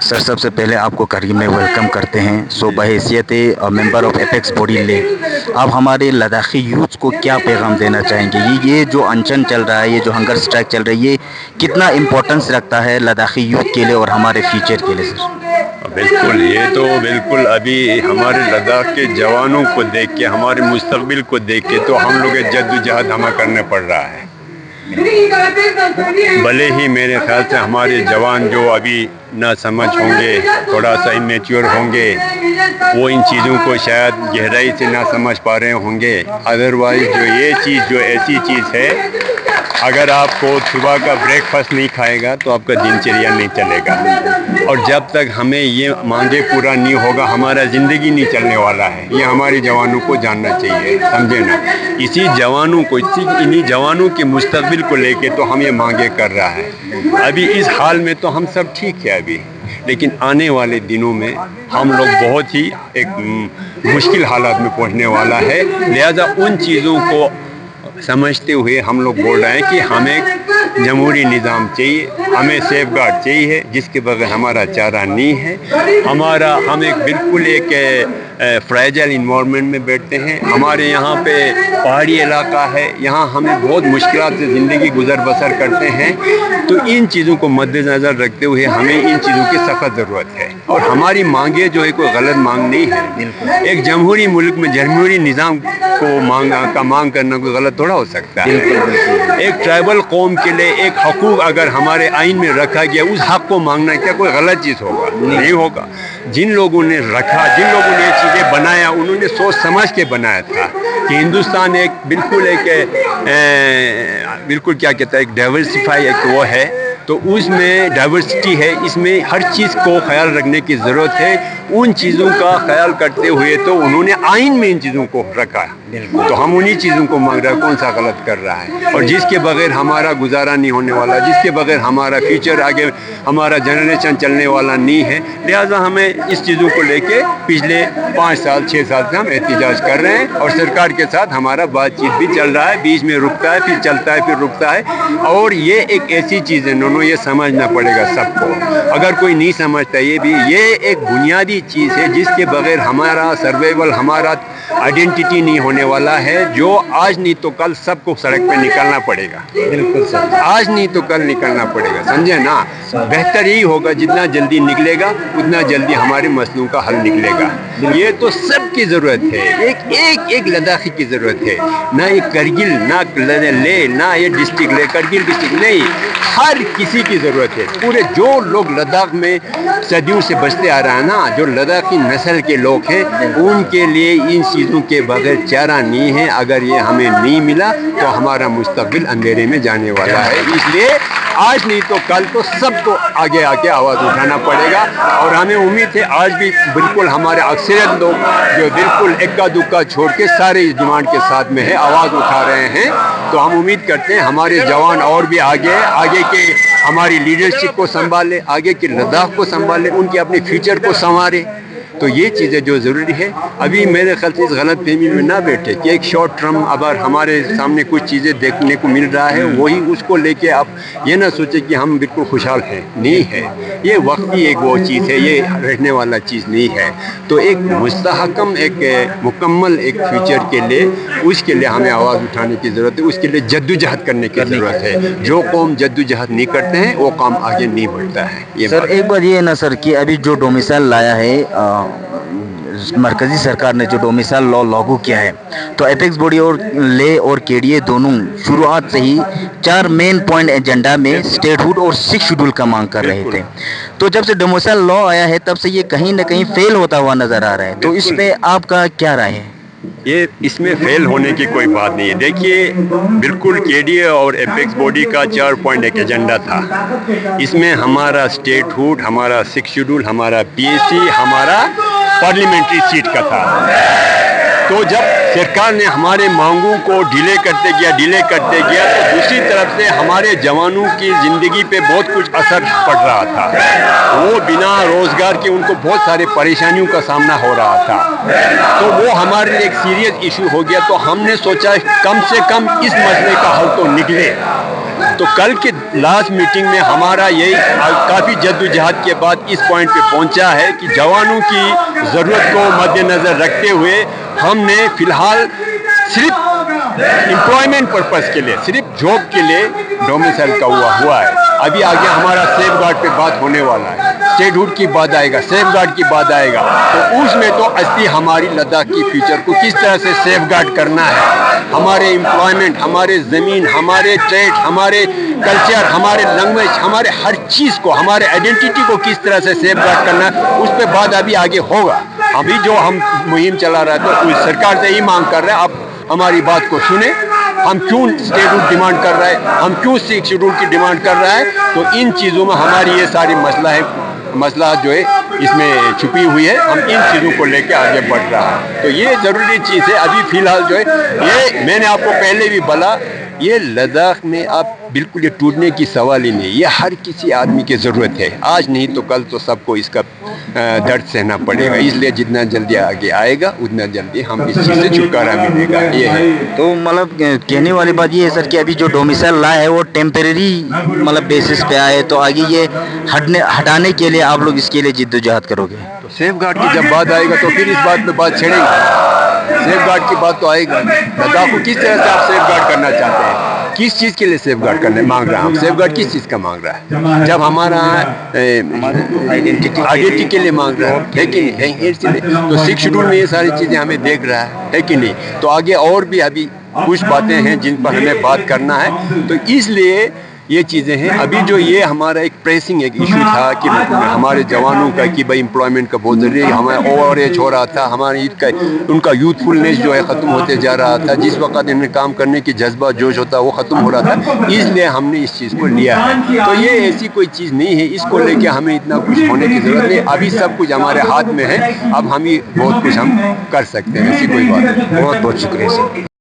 سر سب سے پہلے آپ کو کریم میں ویلکم کرتے ہیں. سو بحیثیت ممبر آف اپیکس باڈی لے آپ ہمارے لداخی یوتھ کو کیا پیغام دینا چاہیں گے؟ یہ جو انچن چل رہا ہے، یہ جو ہنگر اسٹرائک چل رہی ہے، یہ کتنا امپورٹنس رکھتا ہے لداخی یوتھ کے لیے اور ہمارے فیوچر کے لیے سر؟ بالکل، یہ تو بالکل ابھی ہمارے لداخ کے جوانوں کو دیکھ کے، ہمارے مستقبل کو دیکھ کے تو ہم لوگ جد و جہد ہمیں کرنا پڑ رہا ہے. بھلے ہی میرے خیال سے ہمارے جوان جو ابھی نہ سمجھ ہوں گے، تھوڑا سا امیچور ہوں گے، وہ ان چیزوں کو شاید گہرائی سے نہ سمجھ پا رہے ہوں گے. ادروائز جو یہ چیز جو ایسی چیز ہے، اگر آپ کو صبح کا بریک فاسٹ نہیں کھائے گا تو آپ کا دن چریا نہیں چلے گا. اور جب تک ہمیں یہ مانگے پورا نہیں ہوگا، ہمارا زندگی نہیں چلنے والا ہے. یہ ہمارے جوانوں کو جاننا چاہیے، سمجھے نا. انہی جوانوں کے مستقبل کو لے کے تو ہم یہ مانگے کر رہا ہے. ابھی اس حال میں تو ہم سب ٹھیک ہے ابھی، لیکن آنے والے دنوں میں ہم لوگ بہت ہی ایک مشکل حالات میں پہنچنے والا ہے. لہذا ان چیزوں کو سمجھتے ہوئے ہم لوگ بول رہے ہیں کہ ہمیں جمہوری نظام چاہیے، ہمیں سیف گارڈ چاہیے، جس کے بغیر ہمارا چارہ نہیں ہے. ہم ایک بالکل ایک فریجائل انوائرمنٹ میں بیٹھتے ہیں. ہمارے یہاں پہ پہاڑی علاقہ ہے، یہاں ہمیں بہت مشکلات سے زندگی گزر بسر کرتے ہیں. تو ان چیزوں کو مد نظر رکھتے ہوئے ہمیں ان چیزوں کی سخت ضرورت ہے. اور ہماری مانگیں جو ہے کوئی غلط مانگ نہیں ہے. ایک جمہوری ملک میں جمہوری نظام کو مانگ کرنا کوئی غلط تھوڑا ہو سکتا ہے. ایک ٹرائبل قوم کے لیے ایک حقوق اگر ہمارے آئین میں رکھا گیا، اس حق کو مانگنا کیا کوئی غلط چیز ہوگا؟ نہیں ہوگا. جن لوگوں نے رکھا، جن لوگوں نے یہ چیزیں بنایا، انہوں نے سوچ سمجھ کے بنایا تھا کہ ہندوستان ایک بالکل کیا کہتا ہے، ایک ڈائیورسفائی ایک وہ ہے. تو اس میں ڈائیورسٹی ہے، اس میں ہر چیز کو خیال رکھنے کی ضرورت ہے. ان چیزوں کا خیال کرتے ہوئے تو انہوں نے آئین میں ان چیزوں کو رکھا. تو ہم انہی چیزوں کو مانگ رہے ہیں. کون سا غلط کر رہا ہے؟ اور جس کے بغیر ہمارا گزارا نہیں ہونے والا، جس کے بغیر ہمارا فیوچر آگے ہمارا جنریشن چلنے والا نہیں ہے. لہٰذا ہمیں اس چیزوں کو لے کے پچھلے 5 سال 6 سال سے ہم احتجاج کر رہے ہیں. اور سرکار کے ساتھ ہمارا بات چیت بھی چل رہا ہے، بیچ میں رکتا ہے، پھر چلتا ہے، پھر رکتا ہے. اور یہ ایک ایسی چیز ہے، یہ سمجھنا پڑے گا سب کو. اگر کوئی نہیں سمجھتا، یہ ایک بنیادی چیز ہے جس کے بغیر ہمارا سروائیول، ہمارا آئیڈینٹی نہیں ہونے والا ہے. جو آج نہیں تو کل سب کو سڑک پہ نکلنا پڑے گا. بالکل سر، آج نہیں تو کل نکلنا پڑے گا، سمجھے نا. بہتر یہی ہوگا جتنا جلدی نکلے گا اتنا جلدی ہمارے مسئلوں کا حل نکلے گا. یہ تو سب کی ضرورت ہے، ایک لداخی کی ضرورت ہے. نہ یہ کرگل، نہ لے، نہ یہ ڈسٹرکٹ لے، کرگل ڈسٹرکٹ نہیں، ہر کسی کی ضرورت ہے. پورے جو لوگ لداخ میں صدیوں سے بستے آ رہا ہے نا، جو لداخی نسل کے لوگ ہیں، ان کے لیے ان چیزوں کے بغیر چارہ نہیں ہے. اگر یہ ہمیں نہیں ملا تو ہمارا مستقبل اندھیرے میں جانے والا ہے. اس لیے آج نہیں تو کل تو سب کو آگے آ کے آواز اٹھانا پڑے گا. اور ہمیں امید ہے آج بھی بالکل ہمارے اکثریت لوگ جو بالکل اکا دکا چھوڑ کے سارے اس ڈیمانڈ کے ساتھ میں ہے، آواز اٹھا رہے ہیں. تو ہم امید کرتے ہیں ہمارے جوان اور بھی آگے کے ہماری لیڈرشپ کو سنبھالے، آگے کے لداخ کو سنبھالے، ان کے اپنے فیوچر کو سنوارے. تو یہ چیزیں جو ضروری ہے، ابھی میرے خیال سے اس غلط فہمی میں نہ بیٹھے کہ ایک شارٹ ٹرم اگر ہمارے سامنے کچھ چیزیں دیکھنے کو مل رہا ہے، وہی اس کو لے کے آپ یہ نہ سوچیں کہ ہم بالکل خوشحال ہیں. نہیں ہے، یہ وقتی ایک وہ چیز ہے، یہ رہنے والا چیز نہیں ہے. تو ایک مستحکم، ایک مکمل ایک فیوچر کے لیے، اس کے لیے ہمیں آواز اٹھانے کی ضرورت ہے. اس کے لیے جدوجہد کرنے کی ضرورت ہے. جو قوم جدوجہد نہیں کرتے ہیں وہ قوم آگے نہیں بڑھتا ہے. سر ایک بات یہ ہے نا سر کہ ابھی جو ڈومیسائل لایا ہے مرکزی سرکار نے، جو ڈومیسائل لا لاگو کیا ہے، تو اپیکس باڈی اور لے اور کے ڈی اے دونوں شروعات سے ہی 4 مین پوائنٹ ایجنڈا میں اسٹیٹ ہوڈ اور 6 شیڈول کا مانگ کر رہے تھے. تو جب سے ڈومیسائل لا آیا ہے تب سے یہ کہیں نہ کہیں فیل ہوتا ہوا نظر آ رہا ہے. تو اس پہ آپ کا کیا رائے ہے؟ یہ اس میں فیل ہونے کی کوئی بات نہیں ہے. دیکھیے، بالکل کے ڈی اے اور اپیکس باڈی کا 4 پوائنٹ ایک ایجنڈا تھا. اس میں ہمارا اسٹیٹ ہوڈ، ہمارا 6 شیڈول، ہمارا پی ایس سی، ہمارا پارلیمنٹری سیٹ کا تھا. تو جب سرکار نے ہمارے مانگوں کو ڈیلے کرتے گیا تو دوسری طرف سے ہمارے جوانوں کی زندگی پہ بہت کچھ اثر پڑ رہا تھا. وہ بنا روزگار کے ان کو بہت سارے پریشانیوں کا سامنا ہو رہا تھا. تو وہ ہمارے لیے ایک سیریس ایشو ہو گیا. تو ہم نے سوچا کم سے کم اس مسئلے کا حل تو نکلے. تو کل کے لاسٹ میٹنگ میں ہمارا یہی کافی جدوجہد کے بعد اس پوائنٹ پہ پہنچا ہے کہ جوانوں کی ضرورت کو مد نظر رکھتے ہوئے ہم نے فی الحال صرف امپلائمنٹ پرپز کے لیے، صرف جاب کے لیے ڈومیسائل کا ہوا ہے. ابھی آگے ہمارا سیف گارڈ پہ بات ہونے والا ہے، اسٹیٹ ہوڈ کی بات آئے گا، سیف گارڈ کی بات آئے گا. تو اس میں تو اصلی ہماری لداخ کی فیوچر کو کس طرح سے سیف گارڈ کرنا ہے، ہمارے امپلائمنٹ، ہمارے زمین، ہمارے ٹریڈ، ہمارے کلچر، ہمارے لینگویج، ہمارے ہر چیز کو، ہمارے آئیڈینٹی کو کس طرح سے سیف گارڈ کرنا ہے، اس پہ بات ابھی آگے ہوگا. ابھی جو ہم مہم چلا رہا ہے تو سرکار سے ہی مانگ کر رہے ہیں، آپ ہماری بات کو سنیں. ہم کیوں اسٹیٹ ہوڈ ڈیمانڈ کر رہا ہے، ہم کیوں سکھ شیڈول کی ڈیمانڈ کر رہا ہے. تو ان چیزوں میں ہماری یہ ساری مسئلہ جو ہے اس میں چھپی ہوئی ہے. ہم ان چیزوں کو لے کے آگے بڑھ رہا ہے. تو یہ ضروری چیز ہے. ابھی فی الحال جو ہے یہ میں نے آپ کو پہلے بھی بولا، یہ لداخ میں آپ بالکل یہ ٹوٹنے کی سوال ہی نہیں. یہ ہر کسی آدمی کی ضرورت ہے. آج نہیں تو کل تو سب کو اس کا درد سہنا پڑے گا. اس لیے جتنا جلدی آگے آئے گا اتنا جلدی ہم اس چیز سے چھٹکارا ملے گا. یہ ہے. تو مطلب کہنے والی بات یہ ہے سر کہ ابھی جو ڈومیسائل لا ہے وہ ٹیمپریری مطلب بیسس پہ آئے، تو آگے یہ ہٹانے کے لیے آپ لوگ اس کے لیے جد و جہد کرو گے. تو سیف گارڈ کی جب بات آئے گا تو پھر اس بات پہ بات چھڑے گی. سیف گارڈ کی بات تو آئے گا. لداخ کو کس طرح سے آپ سیف گارڈ کرنا چاہتے ہیں، کس چیز کے لیے سیف گارڈ کرنے مانگ رہا ہے. ہم سیف گارڈ کس چیز کا مانگ رہا ہے، جب ہمارا آئیڈینٹی کے لیے مانگ رہا ہے کہ نہیں. تو سکھ شیڈول میں یہ ساری چیزیں ہمیں دیکھ رہا ہے کہ نہیں. تو آگے اور بھی ابھی کچھ باتیں ہیں جن پر ہمیں بات کرنا ہے. تو اس لیے یہ چیزیں ہیں. ابھی جو یہ ہمارا ایک پریسنگ ایک ایشو تھا کہ ہمارے جوانوں کا کہ بھائی امپلائمنٹ کا بہت ضروری ہے. ہمیں اوور ایج ہو رہا تھا، ہماری ان کا یوتھفلنیس جو ہے ختم ہوتے جا رہا تھا. جس وقت ان میں کام کرنے کی جذبہ جوش ہوتا وہ ختم ہو رہا تھا. اس لیے ہم نے اس چیز کو لیا ہے. تو یہ ایسی کوئی چیز نہیں ہے، اس کو لے کے ہمیں اتنا کچھ ہونے کی ضرورت نہیں. ابھی سب کچھ ہمارے ہاتھ میں ہے. اب ہم ہی بہت کچھ ہم کر سکتے ہیں. ایسی کوئی بات نہیں. بہت بہت شکریہ سر.